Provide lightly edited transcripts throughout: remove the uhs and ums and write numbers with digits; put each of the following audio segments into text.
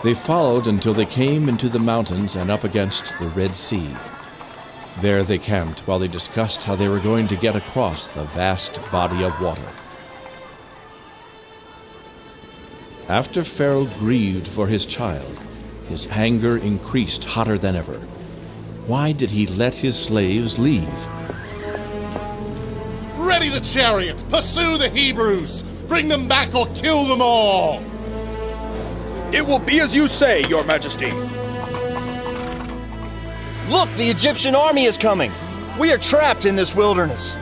They followed until they came into the mountains and up against the Red Sea. There they camped while they discussed how they were going to get across the vast body of water. After Pharaoh grieved for his child, his anger increased hotter than ever. Why did he let his slaves leave? Ready the chariots! Pursue the Hebrews! Bring them back or kill them all! It will be as you say, Your Majesty. Look, the Egyptian army is coming! We are trapped in this wilderness.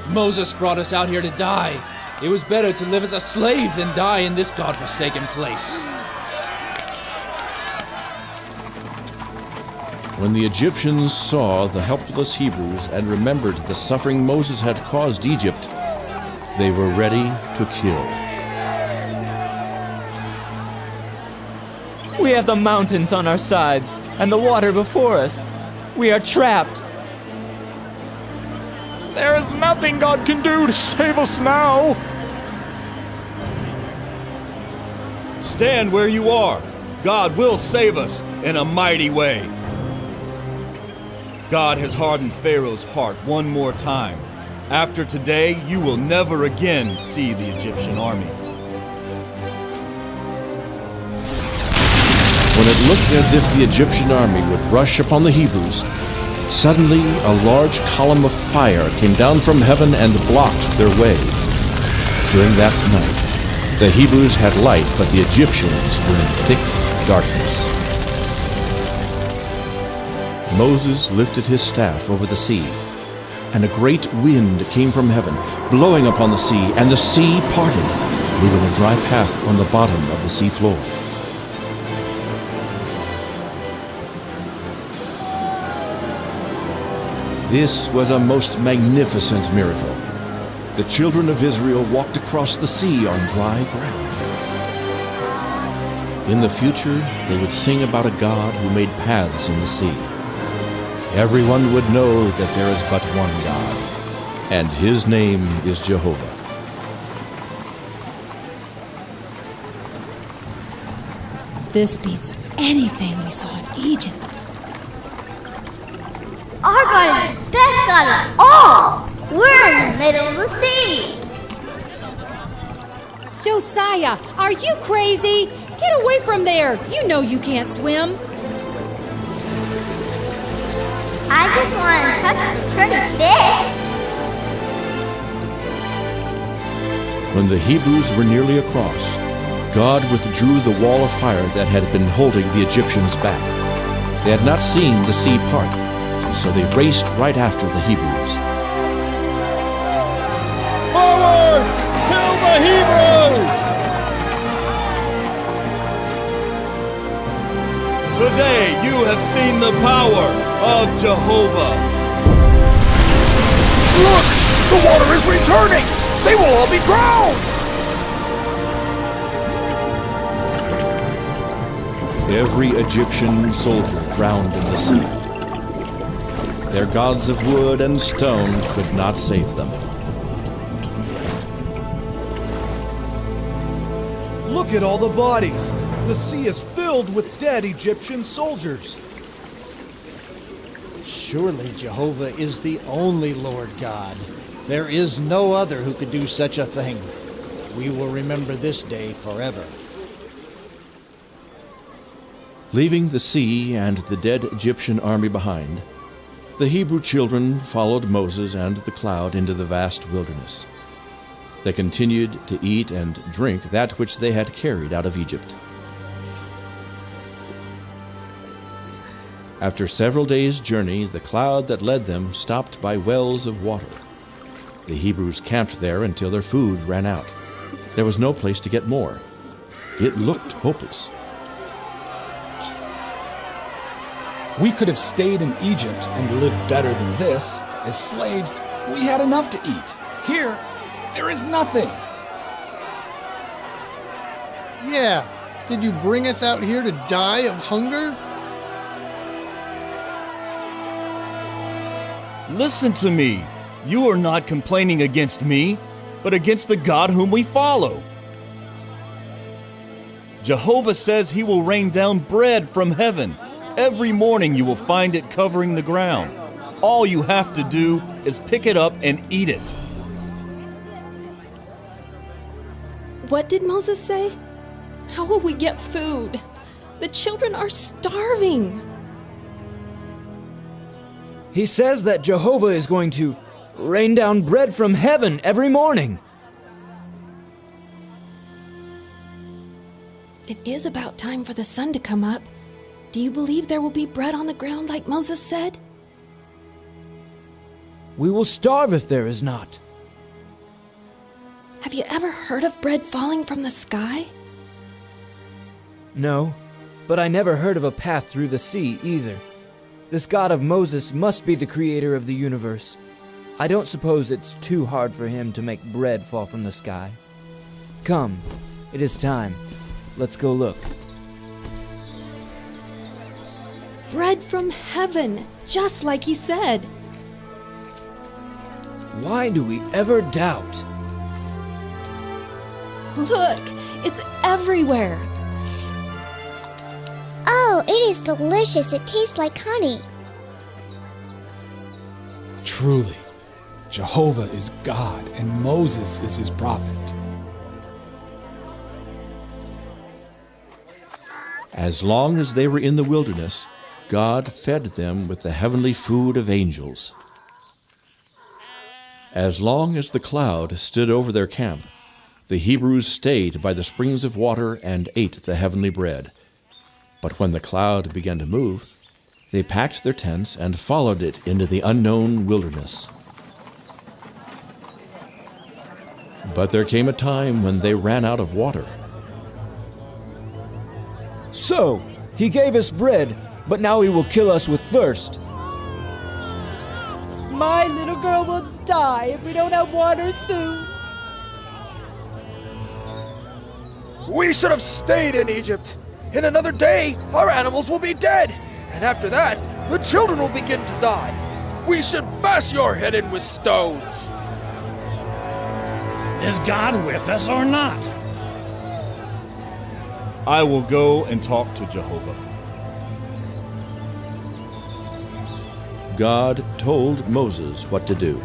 Moses brought us out here to die. It was better to live as a slave than die in this godforsaken place. When the Egyptians saw the helpless Hebrews and remembered the suffering Moses had caused Egypt, they were ready to kill. We have the mountains on our sides and the water before us. We are trapped. There is nothing God can do to save us now. Stand where you are. God will save us in a mighty way. God has hardened Pharaoh's heart one more time. After today, you will never again see the Egyptian army. When it looked as if the Egyptian army would rush upon the Hebrews, suddenly a large column of fire came down from heaven and blocked their way. During that night, the Hebrews had light, but the Egyptians were in thick darkness. Moses lifted his staff over the sea, and a great wind came from heaven, blowing upon the sea, and the sea parted, leaving a dry path on the bottom of the sea floor. This was a most magnificent miracle. The children of Israel walked across the sea on dry ground. In the future, they would sing about a God who made paths in the sea. Everyone would know that there is but one God, and his name is Jehovah. This beats anything we saw in Egypt. Our God is the best God of all! We're in the middle of the sea! Josiah, are you crazy? Get away from there! You know you can't swim. I just want to touch the pretty fish! When the Hebrews were nearly across, God withdrew the wall of fire that had been holding the Egyptians back. They had not seen the sea part, and so they raced right after the Hebrews. Forward! Kill the Hebrews! Today you have seen the power of Jehovah. Look! The water is returning! They will all be drowned! Every Egyptian soldier drowned in the sea. Their gods of wood and stone could not save them. Look at all the bodies! The sea is filled with dead Egyptian soldiers. Surely Jehovah is the only Lord God. There is no other who could do such a thing. We will remember this day forever. Leaving the sea and the dead Egyptian army behind, the Hebrew children followed Moses and the cloud into the vast wilderness. They continued to eat and drink that which they had carried out of Egypt. After several days' journey, the cloud that led them stopped by wells of water. The Hebrews camped there until their food ran out. There was no place to get more. It looked hopeless. We could have stayed in Egypt and lived better than this. As slaves, we had enough to eat. Here, there is nothing. Yeah, did you bring us out here to die of hunger? Listen to me. You are not complaining against me, but against the God whom we follow. Jehovah says he will rain down bread from heaven. Every morning you will find it covering the ground. All you have to do is pick it up and eat it. What did Moses say? How will we get food? The children are starving. He says that Jehovah is going to rain down bread from heaven every morning. It is about time for the sun to come up. Do you believe there will be bread on the ground like Moses said? We will starve if there is not. Have you ever heard of bread falling from the sky? No, but I never heard of a path through the sea either. This God of Moses must be the creator of the universe. I don't suppose it's too hard for him to make bread fall from the sky. Come, it is time. Let's go look. Bread from heaven, just like he said. Why do we ever doubt? Look, it's everywhere. Oh, it is delicious. It tastes like honey. Truly, Jehovah is God and Moses is his prophet. As long as they were in the wilderness, God fed them with the heavenly food of angels. As long as the cloud stood over their camp, the Hebrews stayed by the springs of water and ate the heavenly bread. But when the cloud began to move, they packed their tents and followed it into the unknown wilderness. But there came a time when they ran out of water. So, he gave us bread, but now he will kill us with thirst. My little girl will die if we don't have water soon. We should have stayed in Egypt. In another day, our animals will be dead. And after that, the children will begin to die. We should bash your head in with stones. Is God with us or not? I will go and talk to Jehovah. God told Moses what to do.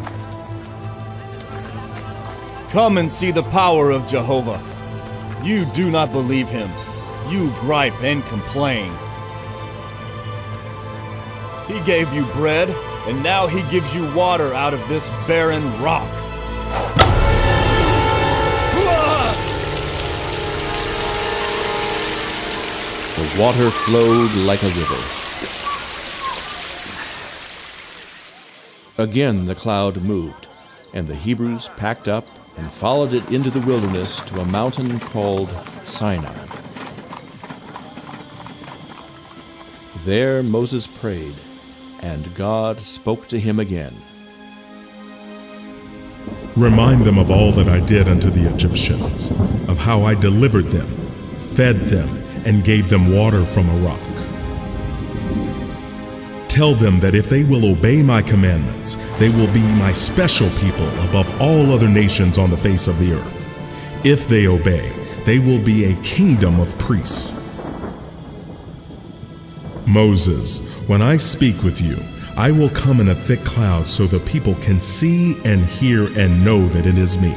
Come and see the power of Jehovah. You do not believe him. You gripe and complain. He gave you bread, and now he gives you water out of this barren rock. The water flowed like a river. Again the cloud moved, and the Hebrews packed up and followed it into the wilderness to a mountain called Sinai. There Moses prayed, and God spoke to him again. Remind them of all that I did unto the Egyptians, of how I delivered them, fed them, and gave them water from a rock. Tell them that if they will obey my commandments, they will be my special people above all other nations on the face of the earth. If they obey, they will be a kingdom of priests. Moses, when I speak with you, I will come in a thick cloud so the people can see and hear and know that it is me.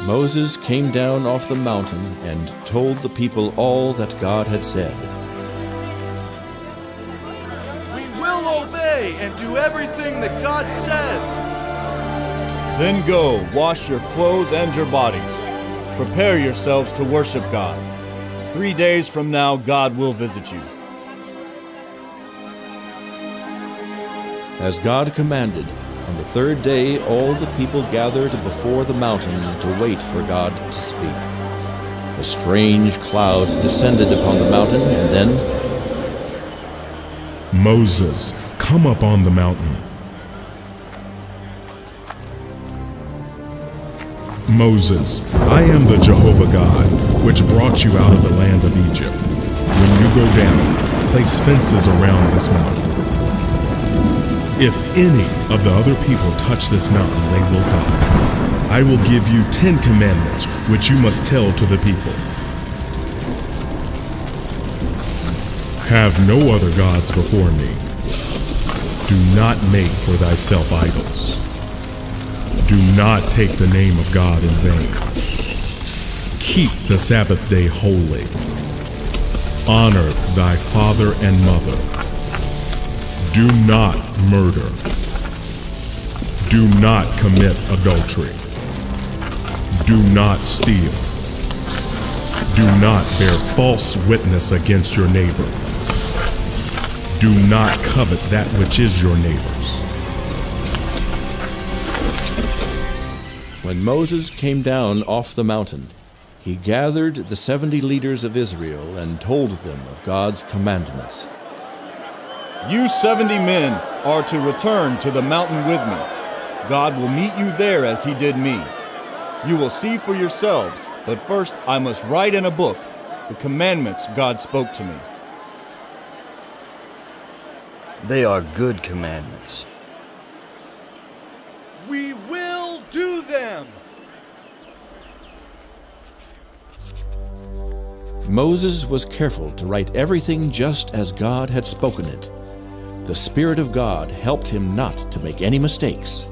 Moses came down off the mountain and told the people all that God had said. We will obey and do everything that God says. Then go, wash your clothes and your bodies. Prepare yourselves to worship God. 3 days from now, God will visit you. As God commanded, on the third day all the people gathered before the mountain to wait for God to speak. A strange cloud descended upon the mountain, and then, Moses, come up on the mountain. Moses, I am the Jehovah God, which brought you out of the land of Egypt. When you go down, place fences around this mountain. If any of the other people touch this mountain, they will die. I will give you 10 commandments, which you must tell to the people. Have no other gods before me. Do not make for thyself idols. Do not take the name of God in vain. Keep the Sabbath day holy. Honor thy father and mother. Do not murder. Do not commit adultery. Do not steal. Do not bear false witness against your neighbor. Do not covet that which is your neighbor's. When Moses came down off the mountain, he gathered the 70 leaders of Israel and told them of God's commandments. You 70 men are to return to the mountain with me. God will meet you there as he did me. You will see for yourselves, but first I must write in a book the commandments God spoke to me. They are good commandments. We will do them! Moses was careful to write everything just as God had spoken it. The Spirit of God helped him not to make any mistakes.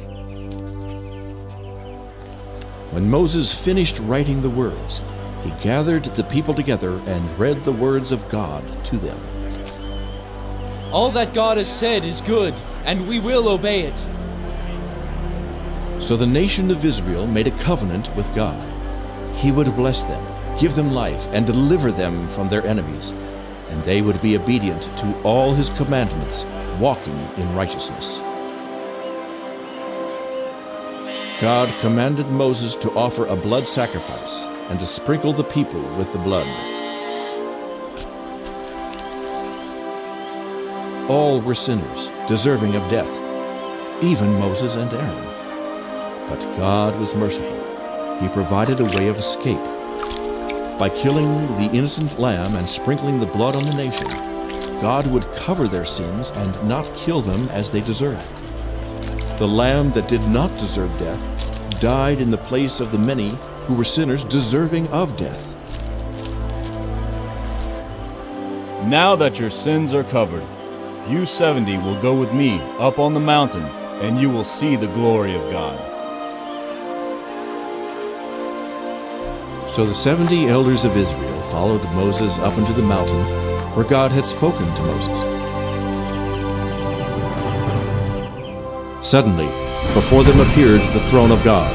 When Moses finished writing the words, he gathered the people together and read the words of God to them. All that God has said is good, and we will obey it. So the nation of Israel made a covenant with God. He would bless them, give them life, and deliver them from their enemies, and they would be obedient to all his commandments, walking in righteousness. God commanded Moses to offer a blood sacrifice and to sprinkle the people with the blood. All were sinners, deserving of death, even Moses and Aaron. But God was merciful. He provided a way of escape. By killing the innocent lamb and sprinkling the blood on the nation, God would cover their sins and not kill them as they deserved. The lamb that did not deserve death died in the place of the many who were sinners deserving of death. Now that your sins are covered, you 70 will go with me up on the mountain, and you will see the glory of God. So the 70 elders of Israel followed Moses up into the mountain where God had spoken to Moses. Suddenly, before them appeared the throne of God.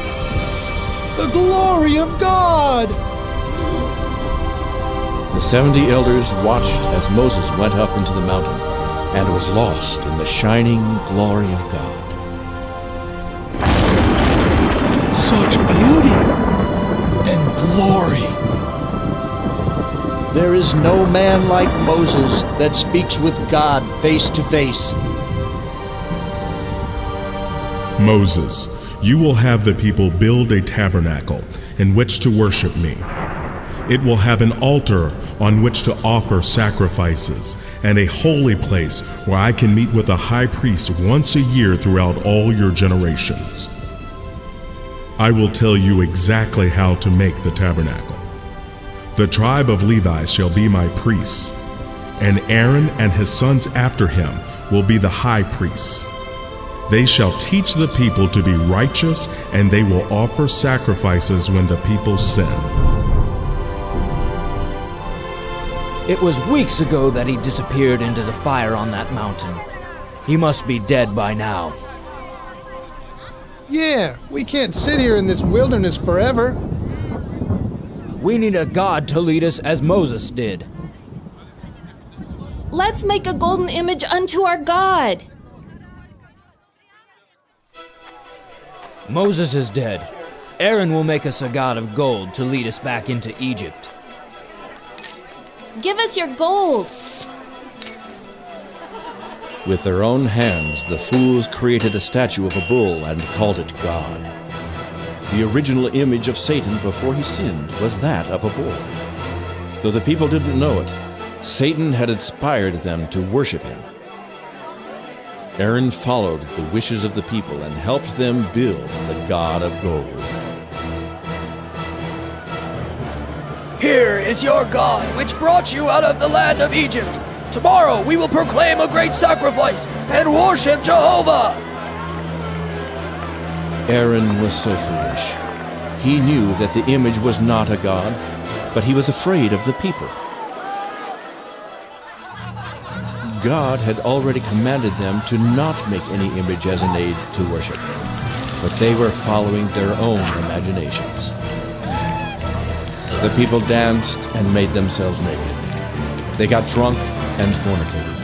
The glory of God! The 70 elders watched as Moses went up into the mountain and was lost in the shining glory of God. Such beauty and glory! There is no man like Moses that speaks with God face to face. Moses, you will have the people build a tabernacle in which to worship me. It will have an altar on which to offer sacrifices, and a holy place where I can meet with the high priest once a year throughout all your generations. I will tell you exactly how to make the tabernacle. The tribe of Levi shall be my priests, and Aaron and his sons after him will be the high priests. They shall teach the people to be righteous, and they will offer sacrifices when the people sin. It was weeks ago that he disappeared into the fire on that mountain. He must be dead by now. Yeah, we can't sit here in this wilderness forever. We need a god to lead us as Moses did. Let's make a golden image unto our God. Moses is dead. Aaron will make us a god of gold to lead us back into Egypt. Give us your gold. With their own hands, the fools created a statue of a bull and called it God. The original image of Satan before he sinned was that of a bull. Though the people didn't know it, Satan had inspired them to worship him. Aaron followed the wishes of the people and helped them build the God of gold. Here is your God, which brought you out of the land of Egypt. Tomorrow we will proclaim a great sacrifice and worship Jehovah. Aaron was so foolish. He knew that the image was not a god, but he was afraid of the people. God had already commanded them to not make any image as an aid to worship, but they were following their own imaginations. The people danced and made themselves naked. They got drunk and fornicated.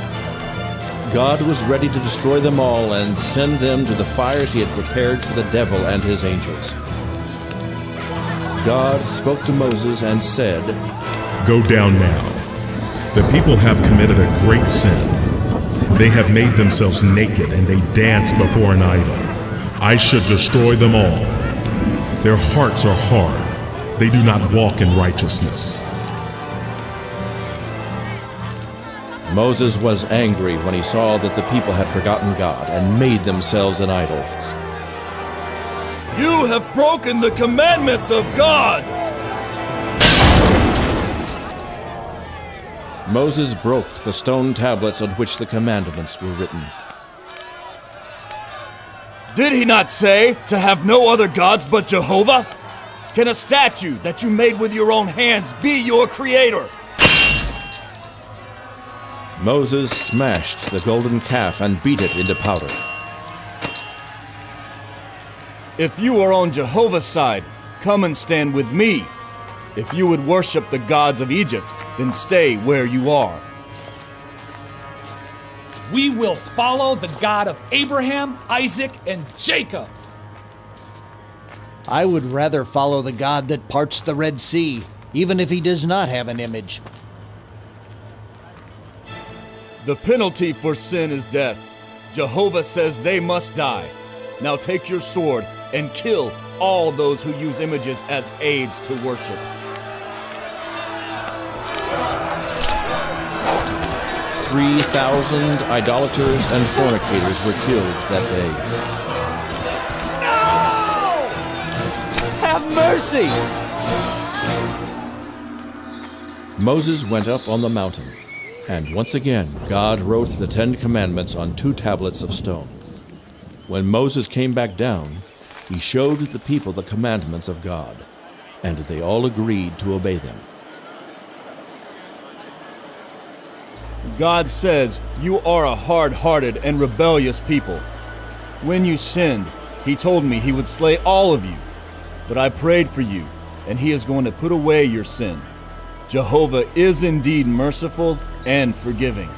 God was ready to destroy them all and send them to the fires he had prepared for the devil and his angels. God spoke to Moses and said, "Go down now. The people have committed a great sin. They have made themselves naked and they dance before an idol. I should destroy them all. Their hearts are hard. They do not walk in righteousness." Moses was angry when he saw that the people had forgotten God and made themselves an idol. You have broken the commandments of God! Moses broke the stone tablets on which the commandments were written. Did he not say to have no other gods but Jehovah? Can a statue that you made with your own hands be your creator? Moses smashed the golden calf and beat it into powder. If you are on Jehovah's side, come and stand with me. If you would worship the gods of Egypt, then stay where you are. We will follow the God of Abraham, Isaac, and Jacob. I would rather follow the God that parts the Red Sea, even if he does not have an image. The penalty for sin is death. Jehovah says they must die. Now take your sword and kill all those who use images as aids to worship. "3,000 idolaters and fornicators were killed that day." Have mercy! Moses went up on the mountain, and once again God wrote the 10 Commandments on 2 tablets of stone. When Moses came back down, he showed the people the commandments of God, and they all agreed to obey them. God says you are a hard-hearted and rebellious people. When you sinned, he told me he would slay all of you. But I prayed for you, and he is going to put away your sin. Jehovah is indeed merciful and forgiving.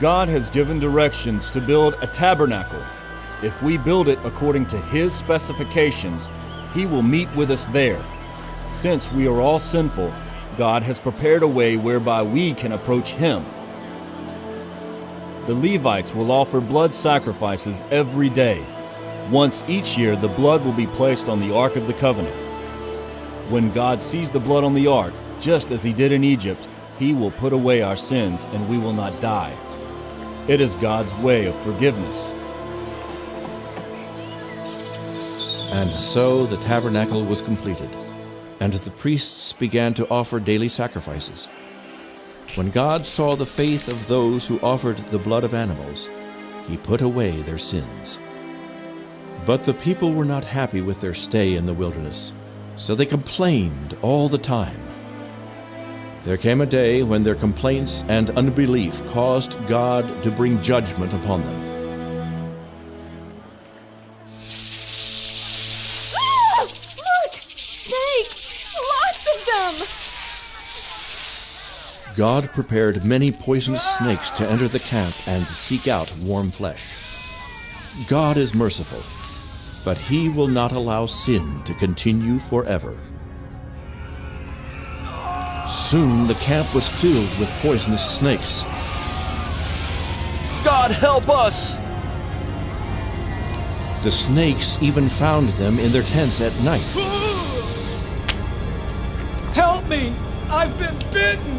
God has given directions to build a tabernacle. If we build it according to his specifications, he will meet with us there. Since we are all sinful, God has prepared a way whereby we can approach him. The Levites will offer blood sacrifices every day. Once each year, the blood will be placed on the Ark of the Covenant. When God sees the blood on the Ark, just as he did in Egypt, he will put away our sins and we will not die. It is God's way of forgiveness. And so the tabernacle was completed, and the priests began to offer daily sacrifices. When God saw the faith of those who offered the blood of animals, he put away their sins. But the people were not happy with their stay in the wilderness, so they complained all the time. There came a day when their complaints and unbelief caused God to bring judgment upon them. Look! Snakes! Lots of them! God prepared many poisonous snakes to enter the camp and seek out warm flesh. God is merciful, but he will not allow sin to continue forever. Soon the camp was filled with poisonous snakes. God help us! The snakes even found them in their tents at night. Help me! I've been bitten!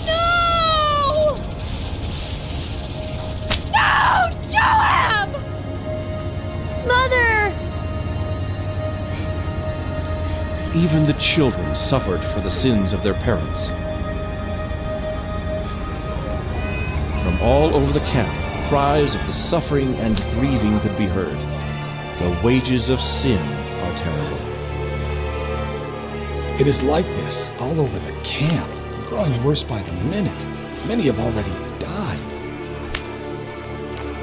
No! No! Joab! Mother! Even the children suffered for the sins of their parents. From all over the camp, cries of the suffering and grieving could be heard. The wages of sin are terrible. It is like this all over the camp, growing worse by the minute. Many have already died.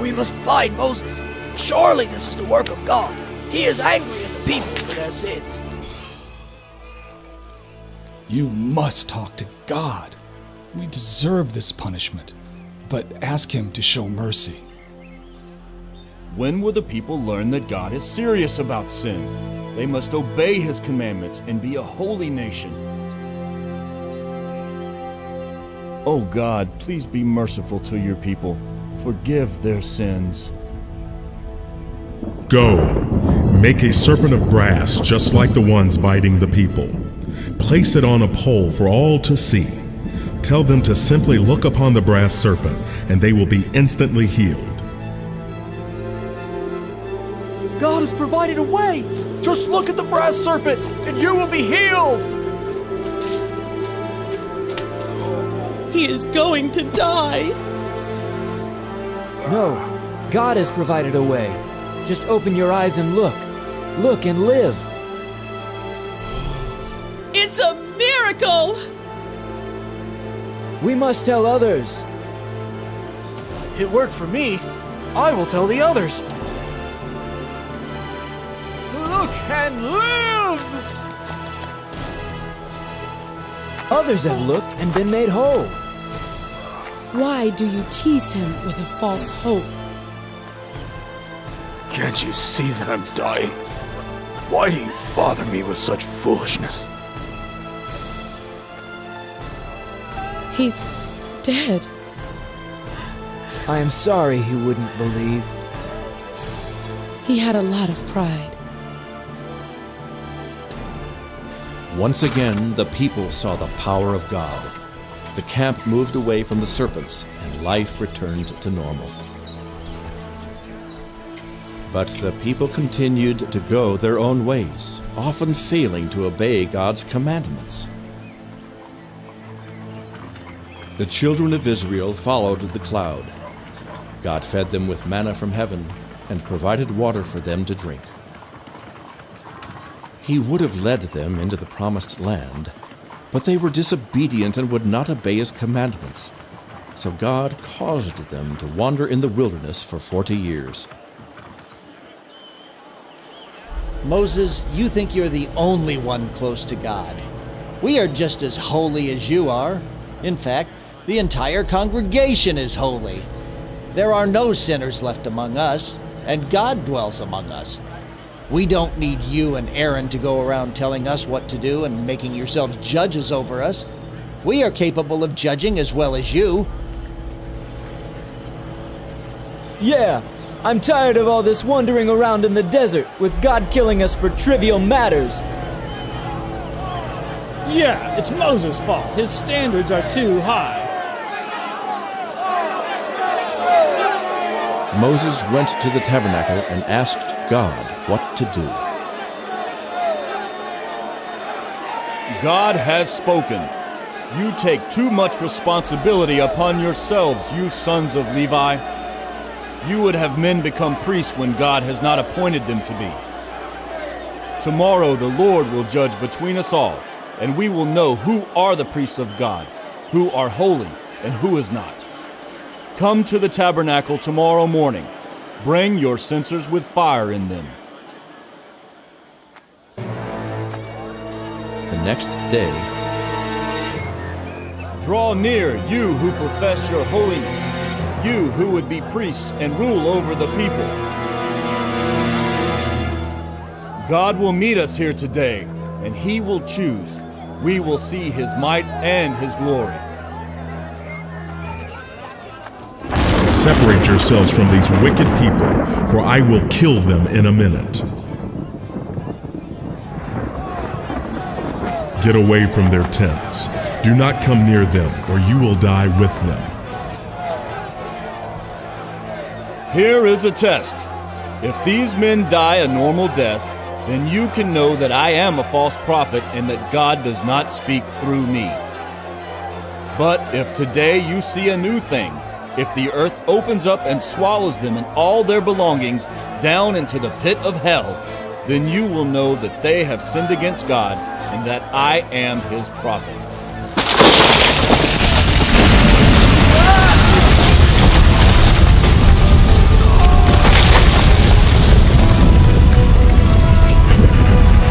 We must find Moses. Surely this is the work of God. He is angry at the people for their sins. You must talk to God. We deserve this punishment, but ask Him to show mercy. When will the people learn that God is serious about sin? They must obey His commandments and be a holy nation. Oh God, please be merciful to your people. Forgive their sins. Go, make a serpent of brass just like the ones biting the people. Place it on a pole for all to see. Tell them to simply look upon the brass serpent, and they will be instantly healed. God has provided a way. Just look at the brass serpent, and you will be healed. He is going to die. No, God has provided a way. Just open your eyes and look. Look and live. It's a miracle! We must tell others. It worked for me. I will tell the others. Look and live! Others have looked and been made whole. Why do you tease him with a false hope? Can't you see that I'm dying? Why do you bother me with such foolishness? He's dead. I am sorry he wouldn't believe. He had a lot of pride. Once again, the people saw the power of God. The camp moved away from the serpents, and life returned to normal. But the people continued to go their own ways, often failing to obey God's commandments. The children of Israel followed the cloud. God fed them with manna from heaven and provided water for them to drink. He would have led them into the promised land, but they were disobedient and would not obey His commandments. So God caused them to wander in the wilderness for 40 years. Moses, you think you're the only one close to God. We are just as holy as you are. In fact, the entire congregation is holy. There are no sinners left among us, and God dwells among us. We don't need you and Aaron to go around telling us what to do and making yourselves judges over us. We are capable of judging as well as you. Yeah, I'm tired of all this wandering around in the desert with God killing us for trivial matters. Yeah, it's Moses' fault. His standards are too high. Moses went to the tabernacle and asked God what to do. God has spoken. You take too much responsibility upon yourselves, you sons of Levi. You would have men become priests when God has not appointed them to be. Tomorrow the Lord will judge between us all, and we will know who are the priests of God, who are holy, and who is not. Come to the tabernacle tomorrow morning. Bring your censers with fire in them. The next day, draw near, you who profess your holiness, you who would be priests and rule over the people. God will meet us here today, and He will choose. We will see His might and His glory. Separate yourselves from these wicked people, for I will kill them in a minute. Get away from their tents. Do not come near them, or you will die with them. Here is a test. If these men die a normal death, then you can know that I am a false prophet and that God does not speak through me. But if today you see a new thing, if the earth opens up and swallows them and all their belongings down into the pit of hell, then you will know that they have sinned against God and that I am his prophet.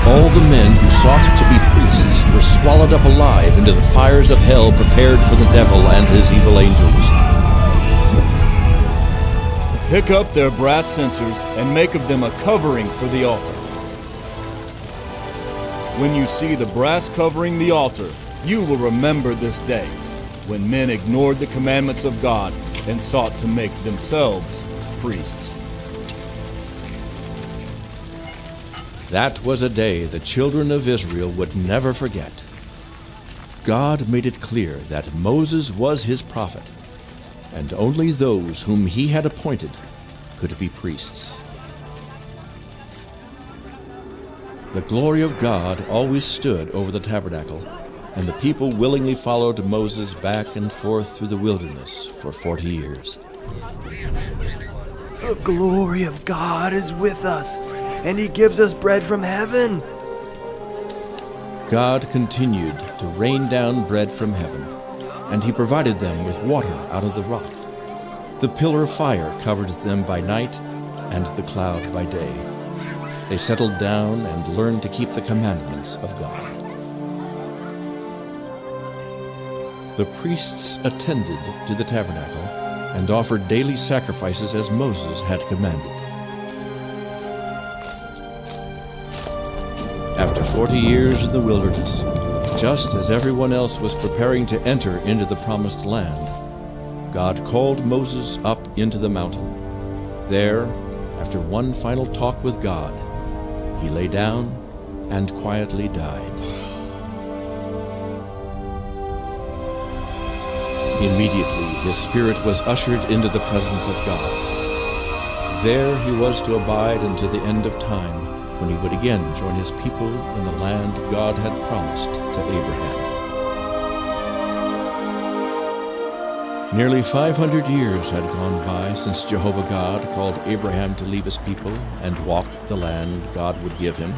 All the men who sought to be priests were swallowed up alive into the fires of hell prepared for the devil and his evil angels. Pick up their brass censers and make of them a covering for the altar. When you see the brass covering the altar, you will remember this day, when men ignored the commandments of God and sought to make themselves priests. That was a day the children of Israel would never forget. God made it clear that Moses was his prophet, and only those whom he had appointed could be priests. The glory of God always stood over the tabernacle, and the people willingly followed Moses back and forth through the wilderness for 40 years. The glory of God is with us, and he gives us bread from heaven. God continued to rain down bread from heaven, and he provided them with water out of the rock. The pillar of fire covered them by night, and the cloud by day. They settled down and learned to keep the commandments of God. The priests attended to the tabernacle and offered daily sacrifices as Moses had commanded. After 40 years in the wilderness, just as everyone else was preparing to enter into the promised land, God called Moses up into the mountain. There, after one final talk with God, he lay down and quietly died. Immediately, his spirit was ushered into the presence of God. There he was to abide until the end of time, when he would again join his people in the land God had promised to Abraham. Nearly 500 years had gone by since Jehovah God called Abraham to leave his people and walk the land God would give him.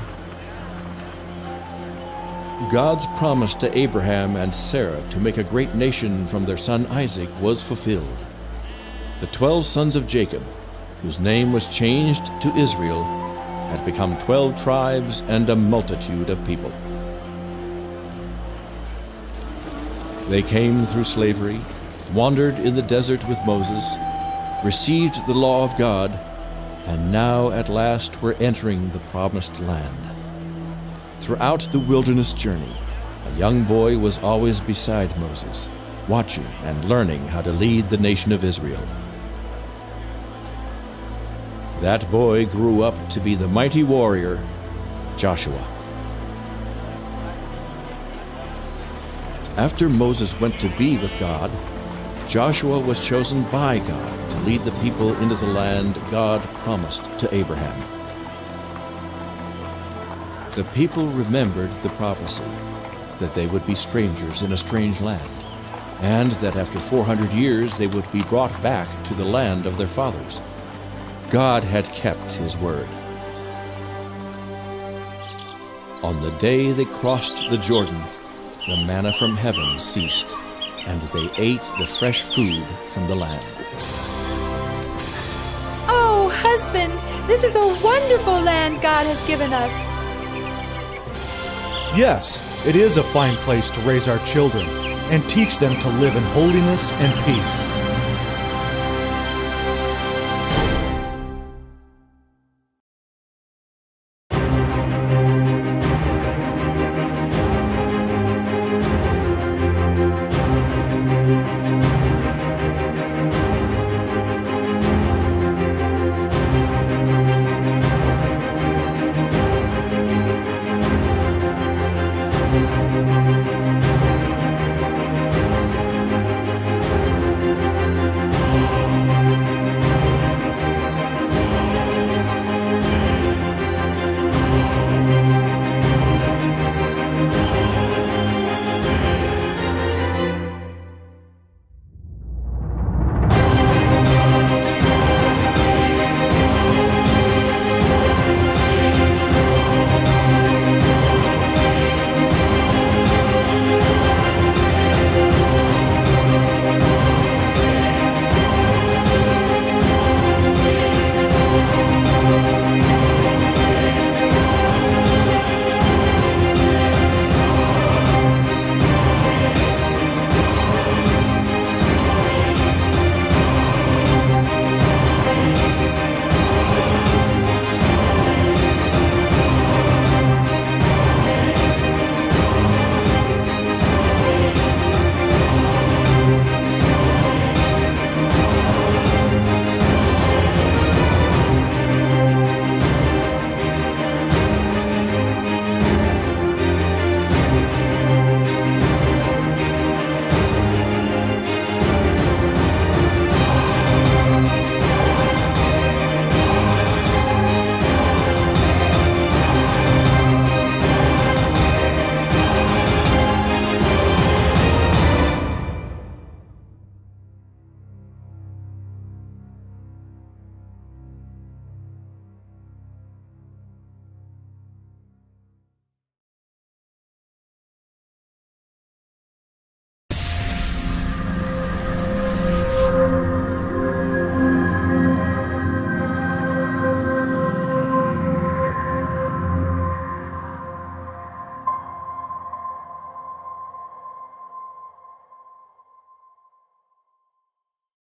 God's promise to Abraham and Sarah to make a great nation from their son Isaac was fulfilled. The 12 sons of Jacob, whose name was changed to Israel, had become 12 tribes and a multitude of people. They came through slavery, wandered in the desert with Moses, received the law of God, and now at last were entering the promised land. Throughout the wilderness journey, a young boy was always beside Moses, watching and learning how to lead the nation of Israel. That boy grew up to be the mighty warrior, Joshua. After Moses went to be with God, Joshua was chosen by God to lead the people into the land God promised to Abraham. The people remembered the prophecy that they would be strangers in a strange land, and that after 400 years they would be brought back to the land of their fathers. God had kept his word. On the day they crossed the Jordan, the manna from heaven ceased, and they ate the fresh food from the land. Oh, husband, this is a wonderful land God has given us. Yes, it is a fine place to raise our children and teach them to live in holiness and peace.